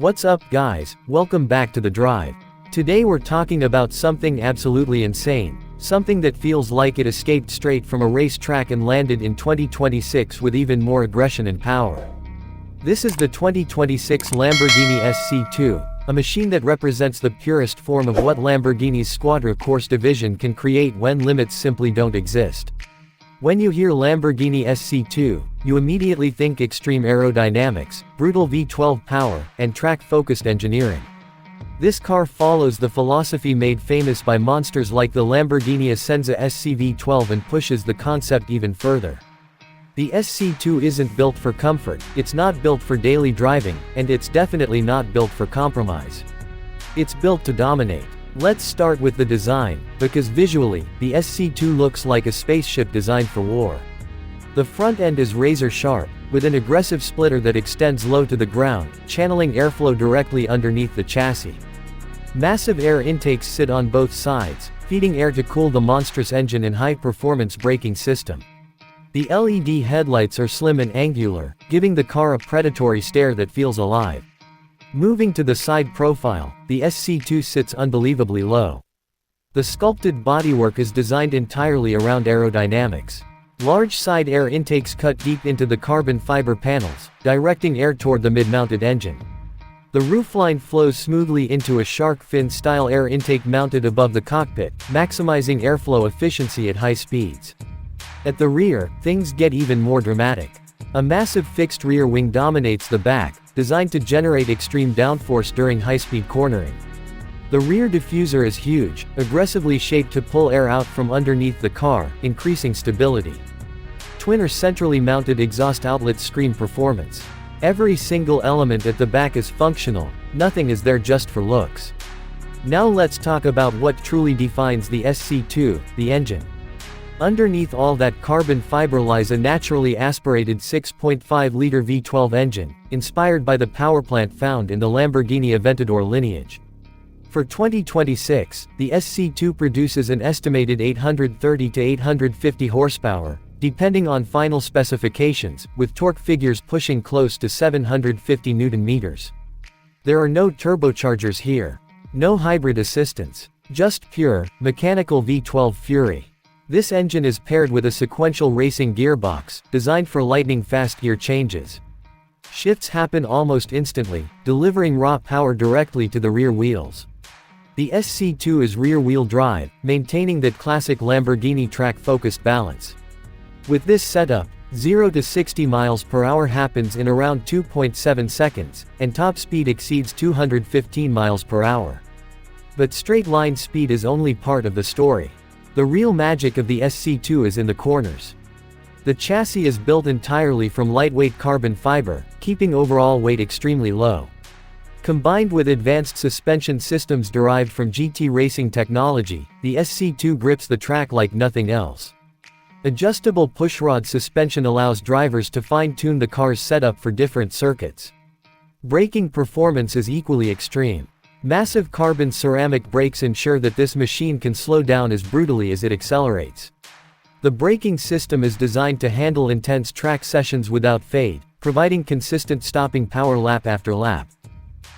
What's up guys, welcome back to The Drive. Today we're talking about something absolutely insane, something that feels like it escaped straight from a racetrack and landed in 2026 with even more aggression and power. This is the 2026 Lamborghini SC2, a machine that represents the purest form of what Lamborghini's Squadra Corse division can create when limits simply don't exist. When you hear Lamborghini SC2, you immediately think extreme aerodynamics, brutal V12 power, and track-focused engineering. This car follows the philosophy made famous by monsters like the Lamborghini Essenza SC12 and pushes the concept even further. The SC2 isn't built for comfort, it's not built for daily driving, and it's definitely not built for compromise. It's built to dominate. Let's start with the design, because visually, the SC2 looks like a spaceship designed for war. The front end is razor sharp, with an aggressive splitter that extends low to the ground, channeling airflow directly underneath the chassis. Massive air intakes sit on both sides, feeding air to cool the monstrous engine and high-performance braking system. The LED headlights are slim and angular, giving the car a predatory stare that feels alive. Moving to the side profile, the SC2 sits unbelievably low. The sculpted bodywork is designed entirely around aerodynamics. Large side air intakes cut deep into the carbon fiber panels, directing air toward the mid-mounted engine. The roofline flows smoothly into a shark fin-style air intake mounted above the cockpit, maximizing airflow efficiency at high speeds. At the rear, things get even more dramatic. A massive fixed rear wing dominates the back, designed to generate extreme downforce during high-speed cornering. The rear diffuser is huge, aggressively shaped to pull air out from underneath the car, increasing stability. Twin or centrally mounted exhaust outlets scream performance. Every single element at the back is functional, nothing is there just for looks. Now let's talk about what truly defines the SC2, the engine. Underneath all that carbon fiber lies a naturally aspirated 6.5-liter V12 engine, inspired by the powerplant found in the Lamborghini Aventador lineage. For 2026, the SC2 produces an estimated 830 to 850 horsepower, depending on final specifications, with torque figures pushing close to 750 Nm. There are no turbochargers here. No hybrid assistance. Just pure, mechanical V12 fury. This engine is paired with a sequential racing gearbox, designed for lightning-fast gear changes. Shifts happen almost instantly, delivering raw power directly to the rear wheels. The SC2 is rear-wheel drive, maintaining that classic Lamborghini track-focused balance. With this setup, 0 to 60 miles per hour happens in around 2.7 seconds, and top speed exceeds 215 miles per hour. But straight-line speed is only part of the story. The real magic of the SC2 is in the corners. The chassis is built entirely from lightweight carbon fiber, keeping overall weight extremely low. Combined with advanced suspension systems derived from GT racing technology, the SC2 grips the track like nothing else. Adjustable pushrod suspension allows drivers to fine-tune the car's setup for different circuits. Braking performance is equally extreme. Massive carbon ceramic brakes ensure that this machine can slow down as brutally as it accelerates. The braking system is designed to handle intense track sessions without fade, providing consistent stopping power lap after lap.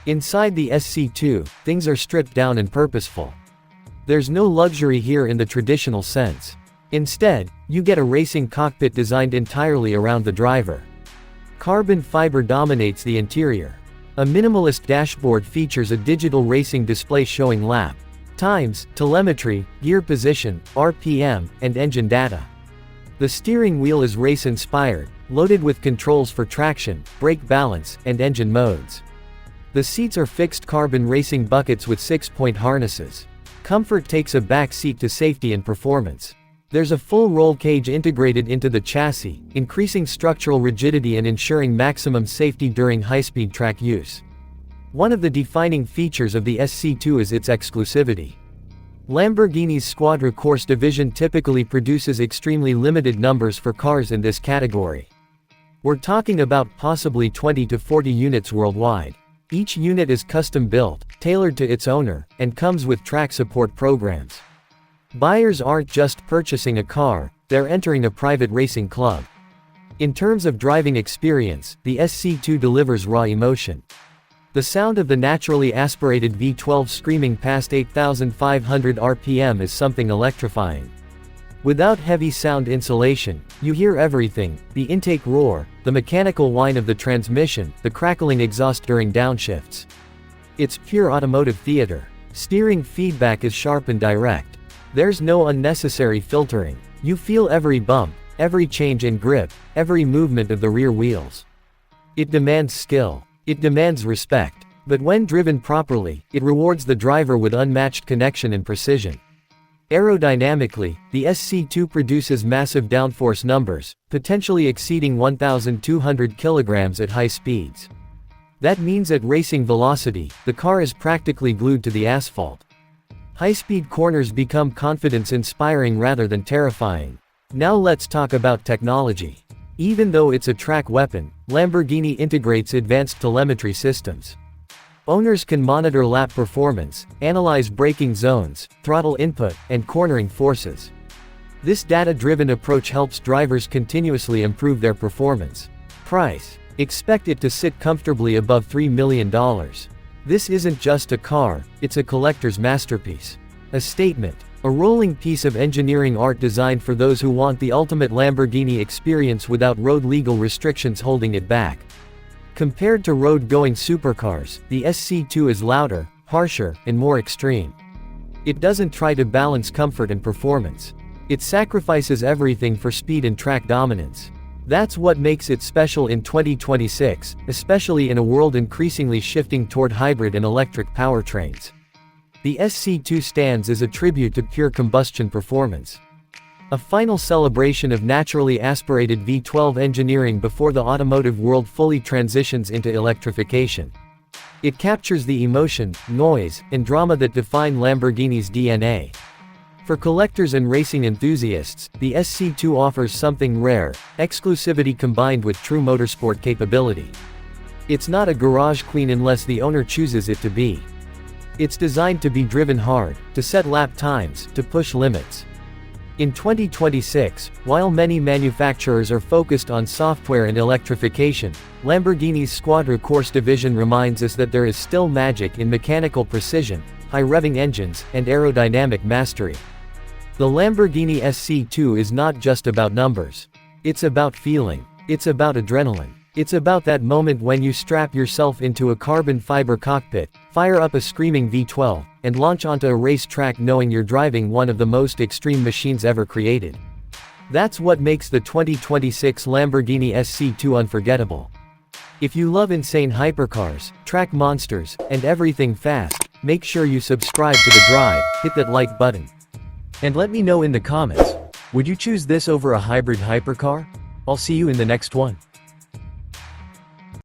Inside the SC2, things are stripped down and purposeful. There's no luxury here in the traditional sense. Instead, you get a racing cockpit designed entirely around the driver. Carbon fiber dominates the interior. A minimalist dashboard features a digital racing display showing lap times, telemetry, gear position, RPM, and engine data. The steering wheel is race-inspired, loaded with controls for traction, brake balance, and engine modes. The seats are fixed carbon racing buckets with 6-point harnesses. Comfort takes a back seat to safety and performance. There's a full roll cage integrated into the chassis, increasing structural rigidity and ensuring maximum safety during high-speed track use. One of the defining features of the SC2 is its exclusivity. Lamborghini's Squadra Corse division typically produces extremely limited numbers for cars in this category. We're talking about possibly 20 to 40 units worldwide. Each unit is custom-built, tailored to its owner, and comes with track support programs. Buyers aren't just purchasing a car, they're entering a private racing club. In terms of driving experience, the SC2 delivers raw emotion. The sound of the naturally aspirated V12 screaming past 8,500 RPM is something electrifying. Without heavy sound insulation, you hear everything: the intake roar, the mechanical whine of the transmission, the crackling exhaust during downshifts. It's pure automotive theater. Steering feedback is sharp and direct. There's no unnecessary filtering. You feel every bump, every change in grip, every movement of the rear wheels. It demands skill. It demands respect. But when driven properly, it rewards the driver with unmatched connection and precision. Aerodynamically, the SC2 produces massive downforce numbers, potentially exceeding 1,200 kilograms at high speeds. That means at racing velocity, the car is practically glued to the asphalt. High-speed corners become confidence-inspiring rather than terrifying. Now let's talk about technology. Even though it's a track weapon, Lamborghini integrates advanced telemetry systems. Owners can monitor lap performance, analyze braking zones, throttle input, and cornering forces. This data-driven approach helps drivers continuously improve their performance. Price: expect it to sit comfortably above $3 million. This isn't just a car, it's a collector's masterpiece. A statement, a rolling piece of engineering art designed for those who want the ultimate Lamborghini experience without road-legal restrictions holding it back. Compared to road-going supercars, the SC2 is louder, harsher, and more extreme. It doesn't try to balance comfort and performance. It sacrifices everything for speed and track dominance. That's what makes it special in 2026, especially in a world increasingly shifting toward hybrid and electric powertrains. The SC2 stands as a tribute to pure combustion performance. A final celebration of naturally aspirated V12 engineering before the automotive world fully transitions into electrification. It captures the emotion, noise, and drama that define Lamborghini's DNA. For collectors and racing enthusiasts, the SC2 offers something rare: exclusivity combined with true motorsport capability. It's not a garage queen unless the owner chooses it to be. It's designed to be driven hard, to set lap times, to push limits. In 2026, while many manufacturers are focused on software and electrification, Lamborghini's Squadra Corse division reminds us that there is still magic in mechanical precision, high-revving engines, and aerodynamic mastery. The Lamborghini SC2 is not just about numbers. It's about feeling. It's about adrenaline. It's about that moment when you strap yourself into a carbon fiber cockpit, fire up a screaming V12, and launch onto a racetrack knowing you're driving one of the most extreme machines ever created. That's what makes the 2026 Lamborghini SC2 unforgettable. If you love insane hypercars, track monsters, and everything fast, make sure you subscribe to The Drive, hit that like button. And let me know in the comments, would you choose this over a hybrid hypercar? I'll see you in the next one.